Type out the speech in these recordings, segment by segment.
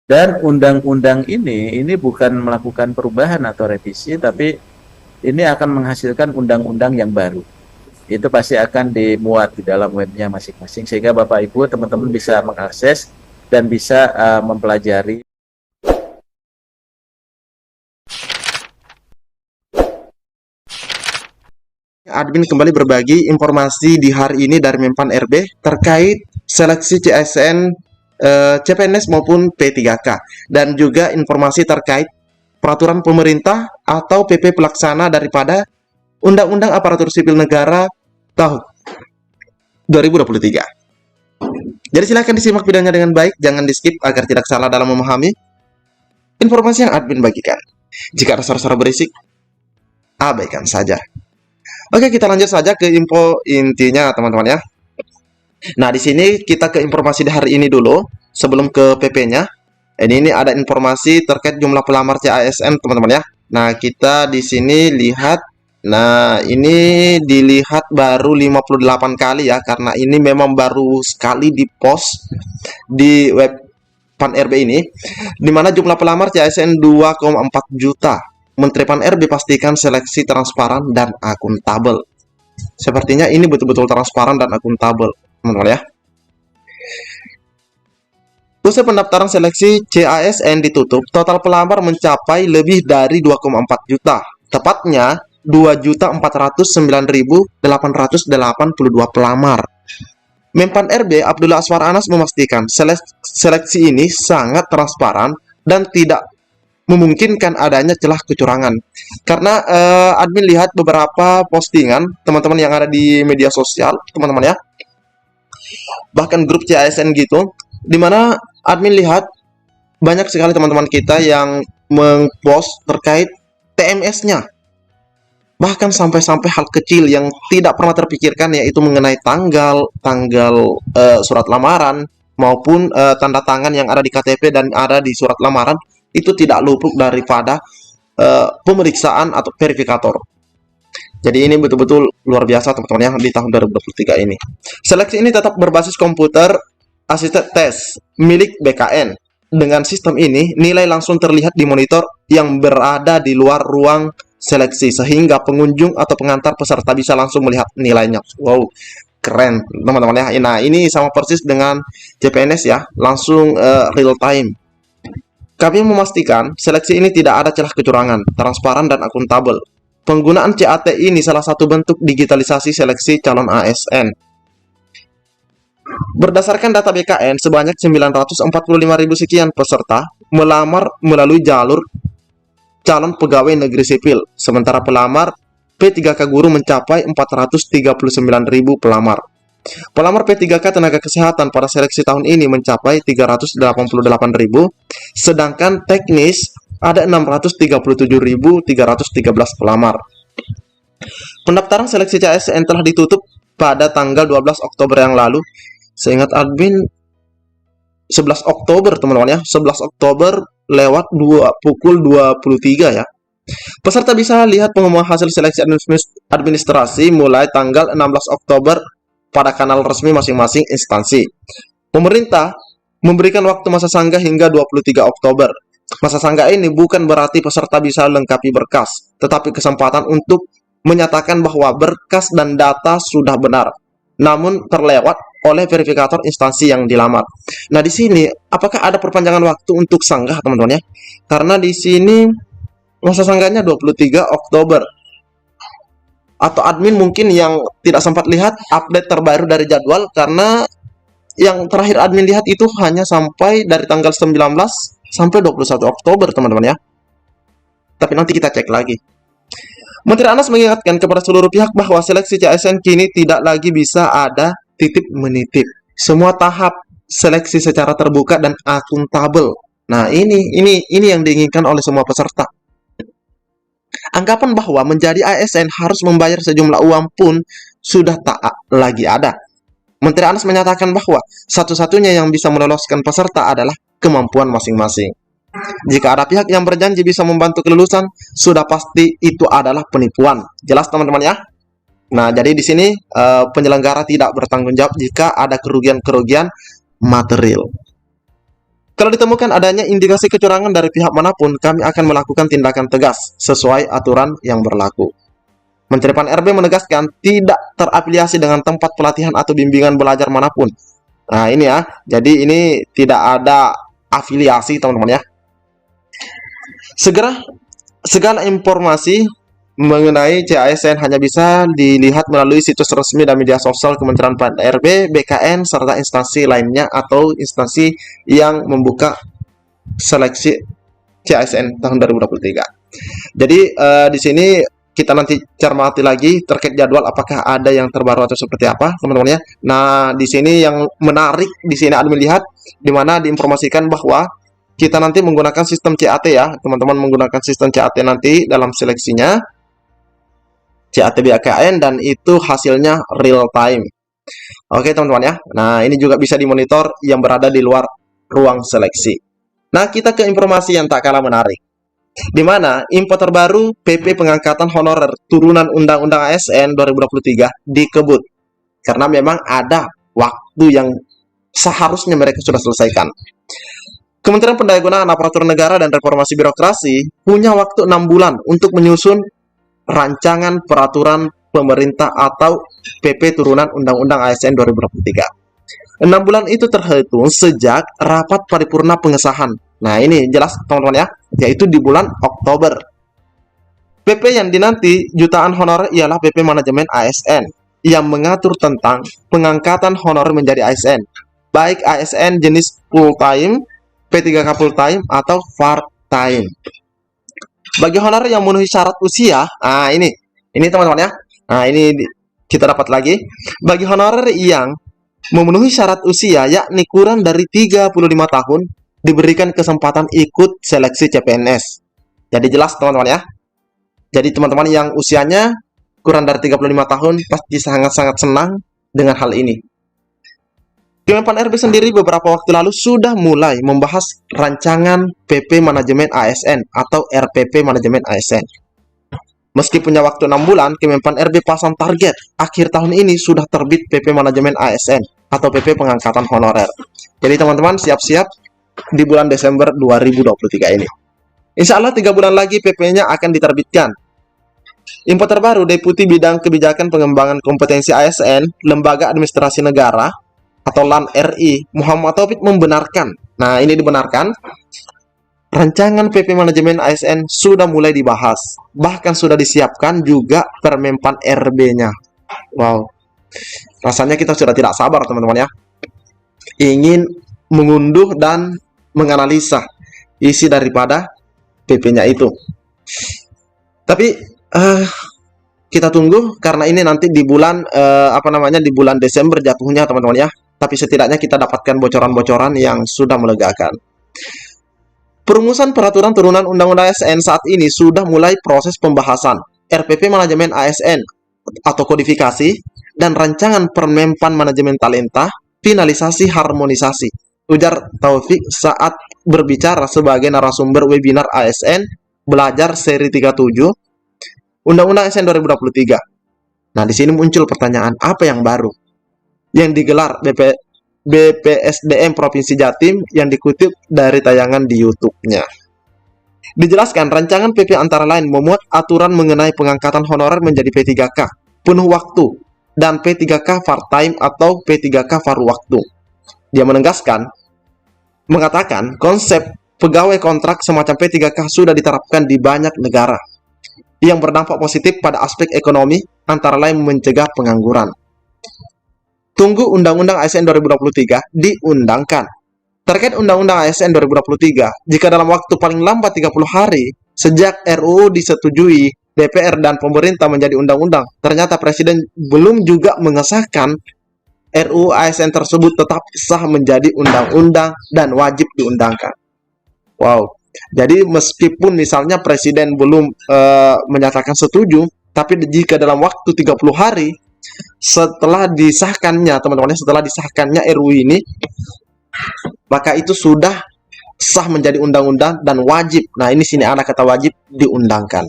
Dan undang-undang ini bukan melakukan perubahan atau revisi, tapi ini akan menghasilkan undang-undang yang baru. Itu pasti akan dimuat di dalam webnya masing-masing, sehingga Bapak Ibu teman-teman bisa mengakses dan bisa mempelajari. Admin kembali berbagi informasi di hari ini dari Mempan RB terkait seleksi CSN, CPNS maupun P3K, dan juga informasi terkait peraturan pemerintah atau PP pelaksana daripada Undang-Undang Aparatur Sipil Negara tahun 2023. Jadi silakan disimak videonya dengan baik, jangan di skip agar tidak salah dalam memahami informasi yang admin bagikan. Jika ada suara-suara berisik, abaikan saja. Oke, kita lanjut saja ke info intinya, teman-teman ya. Nah, di sini kita ke informasi di hari ini dulu, sebelum ke PP-nya. Ini ada informasi terkait jumlah pelamar CASN, teman-teman ya. Nah, kita di sini lihat, nah, ini dilihat baru 58 kali ya, karena ini memang baru sekali di-post di web Pan RB ini, di mana jumlah pelamar CASN 2,4 juta. Menteri Pan RB pastikan seleksi transparan dan akuntabel. Sepertinya ini betul-betul transparan dan akuntabel, teman-teman ya. Usai pendaftaran seleksi CASN ditutup, total pelamar mencapai lebih dari 2,4 juta. Tepatnya 2.409.882 pelamar. Menpan RB Abdullah Aswar Anas memastikan seleksi ini sangat transparan dan tidak memungkinkan adanya celah kecurangan. Karena admin lihat beberapa postingan teman-teman yang ada di media sosial, teman-teman ya, bahkan grup CASN gitu, dimana admin lihat banyak sekali teman-teman kita yang mengpost terkait TMS-nya, bahkan sampai-sampai hal kecil yang tidak pernah terpikirkan, yaitu mengenai tanggal surat lamaran maupun tanda tangan yang ada di KTP dan ada di surat lamaran, itu tidak luput daripada pemeriksaan atau verifikator. Jadi ini betul-betul luar biasa, teman-teman ya, di tahun 2023 ini. Seleksi ini tetap berbasis komputer assisted test milik BKN. Dengan sistem ini, nilai langsung terlihat di monitor yang berada di luar ruang seleksi, sehingga pengunjung atau pengantar peserta bisa langsung melihat nilainya. Wow, keren, teman-teman ya. Nah, ini sama persis dengan CPNS ya, langsung real time. Kami memastikan seleksi ini tidak ada celah kecurangan, transparan dan akuntabel. Penggunaan CAT ini salah satu bentuk digitalisasi seleksi calon ASN. Berdasarkan data BKN, sebanyak 945.000 sekian peserta melamar melalui jalur calon pegawai negeri sipil, sementara pelamar P3K guru mencapai 439.000 pelamar. Pelamar P3K tenaga kesehatan pada seleksi tahun ini mencapai 388.000, sedangkan teknis ada 637.313 pelamar. Pendaftaran seleksi CASN telah ditutup pada tanggal 12 Oktober yang lalu. Seingat admin 11 Oktober, teman-teman ya. 11 Oktober lewat pukul 23 ya. Peserta bisa lihat pengumuman hasil seleksi administrasi mulai tanggal 16 Oktober pada kanal resmi masing-masing instansi. Pemerintah memberikan waktu masa sanggah hingga 23 Oktober. Masa sanggah ini bukan berarti peserta bisa lengkapi berkas, tetapi kesempatan untuk menyatakan bahwa berkas dan data sudah benar, namun terlewat oleh verifikator instansi yang dilamar. Nah, di sini apakah ada perpanjangan waktu untuk sanggah, teman-teman ya? Karena di sini masa sanggahnya 23 Oktober. Atau admin mungkin yang tidak sempat lihat update terbaru dari jadwal, karena yang terakhir admin lihat itu hanya sampai dari tanggal 19 sampai 21 Oktober, teman-teman ya. Tapi nanti kita cek lagi. Menteri Anas mengingatkan kepada seluruh pihak bahwa seleksi CASN kini tidak lagi bisa ada titip menitip. Semua tahap seleksi secara terbuka dan akuntabel. Nah, ini yang diinginkan oleh semua peserta. Anggapan bahwa menjadi ASN harus membayar sejumlah uang pun sudah tak lagi ada. Menteri Anas menyatakan bahwa satu-satunya yang bisa meloloskan peserta adalah kemampuan masing-masing. Jika ada pihak yang berjanji bisa membantu kelulusan, sudah pasti itu adalah penipuan. Jelas, teman-teman ya? Nah, jadi di sini penyelenggara tidak bertanggung jawab jika ada kerugian-kerugian material. Kalau ditemukan adanya indikasi kecurangan dari pihak manapun, kami akan melakukan tindakan tegas sesuai aturan yang berlaku. Menteri Pan-RB menegaskan tidak terafiliasi dengan tempat pelatihan atau bimbingan belajar manapun. Nah, ini ya. Jadi ini tidak ada afiliasi, teman-teman ya. Segala informasi mengenai CASN hanya bisa dilihat melalui situs resmi dan media sosial Kementerian Pan-RB, BKN, serta instansi lainnya atau instansi yang membuka seleksi CASN tahun 2023. Jadi di sini kita nanti cermati lagi terkait jadwal apakah ada yang terbaru atau seperti apa, teman-teman ya. Nah, di sini yang menarik di sini admin lihat di mana diinformasikan bahwa kita nanti menggunakan sistem CAT ya, teman-teman, menggunakan sistem CAT nanti dalam seleksinya. CAT BKN dan itu hasilnya real time. Oke, teman-teman ya. Nah, ini juga bisa dimonitor yang berada di luar ruang seleksi. Nah, kita ke informasi yang tak kalah menarik. Di mana info terbaru PP pengangkatan honorer turunan Undang-Undang ASN 2023 dikebut. Karena memang ada waktu yang seharusnya mereka sudah selesaikan. Kementerian Pendayagunaan Aparatur Negara dan Reformasi Birokrasi punya waktu 6 bulan untuk menyusun rancangan peraturan pemerintah atau PP turunan Undang-Undang ASN 2023. 6 bulan itu terhitung sejak rapat paripurna pengesahan. Nah, ini jelas teman-teman ya, yaitu di bulan Oktober. PP yang dinanti jutaan honorer ialah PP manajemen ASN yang mengatur tentang pengangkatan honorer menjadi ASN, baik ASN jenis full time, P3K full time atau part time. Bagi honorer yang memenuhi syarat usia, ini teman-teman ya. Nah, ini kita dapat lagi. Bagi honorer yang memenuhi syarat usia yakni kurang dari 35 tahun, diberikan kesempatan ikut seleksi CPNS. Jadi jelas teman-teman ya. Jadi teman-teman yang usianya kurang dari 35 tahun pasti sangat-sangat senang dengan hal ini. Kemenpan RB sendiri beberapa waktu lalu sudah mulai membahas rancangan PP Manajemen ASN atau RPP Manajemen ASN. Meski punya waktu 6 bulan, Kemenpan RB pasang target akhir tahun ini sudah terbit PP Manajemen ASN atau PP Pengangkatan Honorer. Jadi teman-teman siap-siap di bulan Desember 2023 ini. Insya Allah 3 bulan lagi PP-nya akan diterbitkan. Info terbaru, Deputi Bidang Kebijakan Pengembangan Kompetensi ASN, Lembaga Administrasi Negara, atau LAN RI, Muhammad Taufik membenarkan. Nah, ini dibenarkan. Rancangan PP Manajemen ASN sudah mulai dibahas. Bahkan sudah disiapkan juga Permenpan RB-nya. Wow. Rasanya kita sudah tidak sabar, teman-teman ya. Ingin mengunduh dan menganalisa isi daripada PP-nya itu. Tapi kita tunggu karena ini nanti di bulan di bulan Desember jatuhnya, teman-teman ya. Tapi setidaknya kita dapatkan bocoran-bocoran yang sudah melegakan. Perumusan peraturan turunan Undang-Undang ASN saat ini sudah mulai proses pembahasan RPP Manajemen ASN atau kodifikasi dan rancangan Permenpan Manajemen Talenta, finalisasi harmonisasi. Ujar Taufik saat berbicara sebagai narasumber webinar ASN Belajar seri 37 Undang-Undang ASN 2023. Nah, di sini muncul pertanyaan, apa yang baru yang digelar BPSDM Provinsi Jatim yang dikutip dari tayangan di YouTube-nya. Dijelaskan, rancangan PP antara lain memuat aturan mengenai pengangkatan honorer menjadi P3K penuh waktu dan P3K part-time atau P3K paruh waktu. Dia mengatakan konsep pegawai kontrak semacam P3K sudah diterapkan di banyak negara yang berdampak positif pada aspek ekonomi, antara lain mencegah pengangguran. Tunggu Undang-Undang ASN 2023 diundangkan. Terkait Undang-Undang ASN 2023, jika dalam waktu paling lambat 30 hari sejak RUU disetujui DPR dan pemerintah menjadi undang-undang, ternyata Presiden belum juga mengesahkan RUU ASN tersebut tetap sah menjadi undang-undang dan wajib diundangkan. Wow. Jadi meskipun misalnya Presiden belum menyatakan setuju, tapi jika dalam waktu 30 hari setelah disahkannya, teman-teman, setelah disahkannya RUU ini, maka itu sudah sah menjadi undang-undang dan wajib. Nah, ini sini ada kata wajib diundangkan.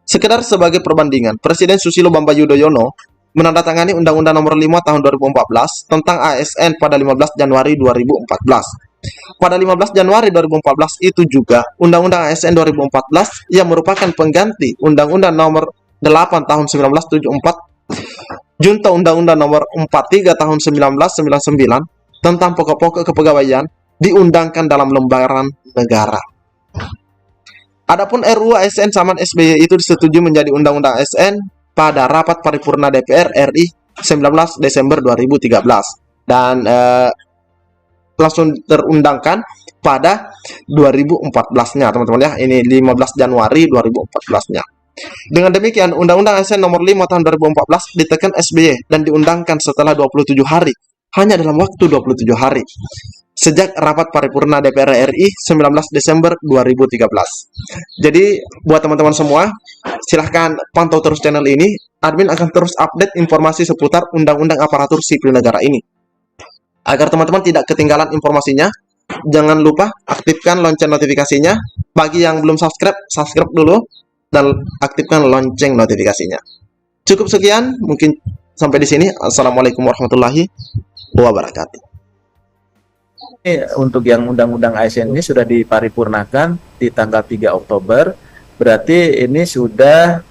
Sekedar sebagai perbandingan, Presiden Susilo Bambang Yudhoyono menandatangani Undang-Undang Nomor 5 Tahun 2014 tentang ASN pada 15 Januari 2014. Pada 15 Januari 2014 itu juga Undang-Undang ASN 2014 yang merupakan pengganti Undang-Undang Nomor 8 Tahun 1974 Junto Undang-Undang Nomor 43 Tahun 1999 tentang pokok-pokok kepegawaian diundangkan dalam lembaran negara. Adapun RUU ASN zaman SBY itu disetujui menjadi Undang-Undang ASN pada rapat paripurna DPR RI 19 Desember 2013 dan langsung terundangkan pada 2014-nya, teman-teman ya. Ini 15 Januari 2014-nya. Dengan demikian, Undang-Undang ASN Nomor 5 Tahun 2014 ditekan SBY dan diundangkan setelah 27 hari, hanya dalam waktu 27 hari. Sejak rapat paripurna DPR RI 19 Desember 2013. Jadi, buat teman-teman semua, silahkan pantau terus channel ini. Admin akan terus update informasi seputar Undang-Undang Aparatur Sipil Negara ini. Agar teman-teman tidak ketinggalan informasinya, jangan lupa aktifkan lonceng notifikasinya. Bagi yang belum subscribe, subscribe dulu dan aktifkan lonceng notifikasinya. Cukup sekian, mungkin sampai di sini. Assalamualaikum warahmatullahi wabarakatuh. Untuk yang Undang-Undang ASN ini sudah diparipurnakan di tanggal 3 Oktober, berarti ini sudah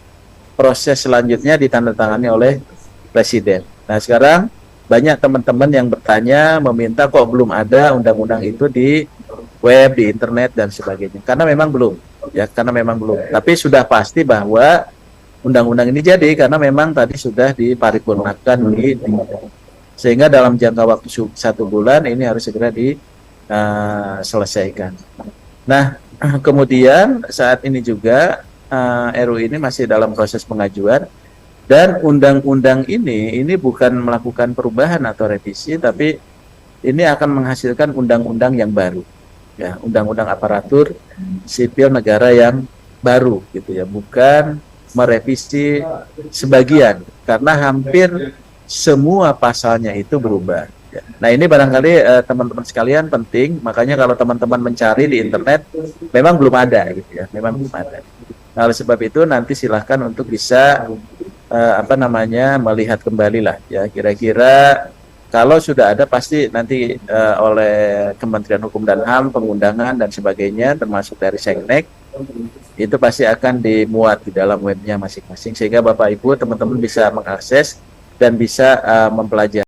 proses selanjutnya ditandatangani oleh Presiden. Nah, sekarang banyak teman-teman yang bertanya, meminta kok belum ada undang-undang itu di web, di internet, dan sebagainya. Karena memang belum, ya, karena memang belum. Tapi sudah pasti bahwa undang-undang ini jadi, karena memang tadi sudah diparipurnakan sehingga dalam jangka waktu 1 bulan ini harus segera diselesaikan. Nah, kemudian saat ini juga RUU ini masih dalam proses pengajuan. Dan undang-undang ini bukan melakukan perubahan atau revisi, tapi ini akan menghasilkan undang-undang yang baru, ya, undang-undang aparatur sipil negara yang baru, gitu ya, bukan merevisi sebagian, karena hampir semua pasalnya itu berubah. Ya. Nah, ini barangkali teman-teman sekalian penting, makanya kalau teman-teman mencari di internet, memang belum ada, gitu ya, memang belum ada. Nah, oleh sebab itu nanti silahkan untuk bisa melihat kembali lah, ya, kira-kira kalau sudah ada pasti nanti oleh Kementerian Hukum dan HAM pengundangan dan sebagainya termasuk dari Seknek itu pasti akan dimuat di dalam webnya masing-masing sehingga Bapak Ibu teman-teman bisa mengakses dan bisa mempelajari.